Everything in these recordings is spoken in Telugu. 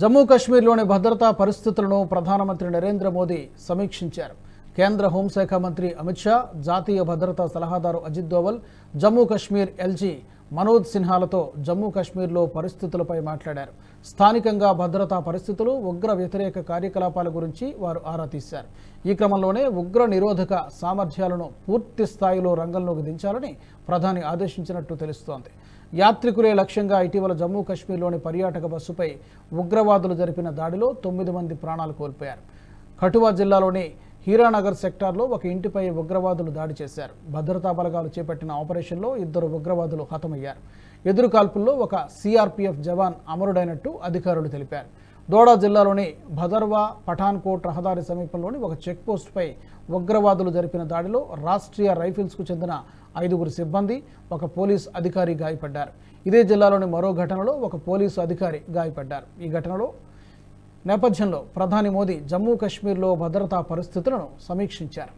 జమ్మూ కాశ్మీర్లోని భద్రతా పరిస్థితులను ప్రధానమంత్రి నరేంద్ర మోదీ సమీక్షించారు. కేంద్ర హోంశాఖ మంత్రి అమిత్ షా, జాతీయ భద్రతా సలహాదారు అజిత్ దోవల్, జమ్మూ కాశ్మీర్ ఎల్జీ మనోజ్ సిన్హాలతో జమ్మూ కాశ్మీర్లో పరిస్థితులపై మాట్లాడారు. స్థానికంగా భద్రతా పరిస్థితులు, ఉగ్ర వ్యతిరేక కార్యకలాపాల గురించి వారు ఆరా తీశారు. ఈ క్రమంలోనే ఉగ్ర నిరోధక సామర్థ్యాలను పూర్తి స్థాయిలో రంగంలోకి దించాలని ప్రధాని ఆదేశించినట్టు తెలుస్తోంది. యాత్రికులే లక్ష్యంగా ఇటీవల జమ్మూ కాశ్మీర్లోని పర్యాటక బస్సుపై ఉగ్రవాదులు జరిపిన దాడిలో 9 మంది ప్రాణాలు కోల్పోయారు. కఠువా జిల్లాలోని హీరానగర్ సెక్టార్లో ఒక ఇంటిపై ఉగ్రవాదులు దాడి చేశారు. భద్రతా బలగాలు చేపట్టిన ఆపరేషన్లో 2 ఉగ్రవాదులు హతమయ్యారు. ఎదురు కాల్పుల్లో ఒక సిఆర్పీఎఫ్ జవాన్ అమరుడైనట్టు అధికారులు తెలిపారు. దోడా జిల్లాలోని భదర్వా పఠాన్కోట్ రహదారి సమీపంలోని ఒక చెక్పోస్టుపై ఉగ్రవాదులు జరిపిన దాడిలో రాష్ట్రీయ రైఫిల్స్కు చెందిన 5 సిబ్బంది, ఒక పోలీసు అధికారి గాయపడ్డారు. ఇదే జిల్లాలోని మరో ఘటనలో ఒక పోలీసు అధికారి గాయపడ్డారు. ఈ ఘటనలో నేపథ్యంలో ప్రధాని మోదీ జమ్మూ కాశ్మీర్లో భద్రతా పరిస్థితులను సమీక్షించారు.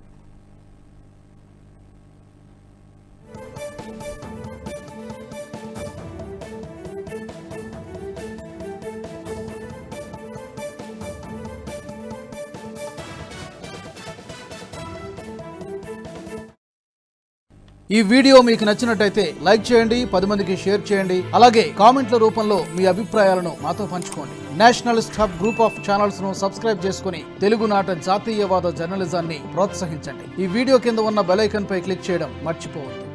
ఈ వీడియో మీకు నచ్చినట్టయితే లైక్ చేయండి, 10 మందికి షేర్ చేయండి. అలాగే కామెంట్ల రూపంలో మీ అభిప్రాయాలను మాతో పంచుకోండి. Nationalist hub group of channels ను సబ్స్క్రైబ్ చేసుకుని తెలుగునాట జాతీయవాద జర్నలిజాన్ని ప్రోత్సహించండి. ఈ వీడియో కింద ఉన్న బెల్ ఐకాన్ పై క్లిక్ చేయడం మర్చిపోవద్దు.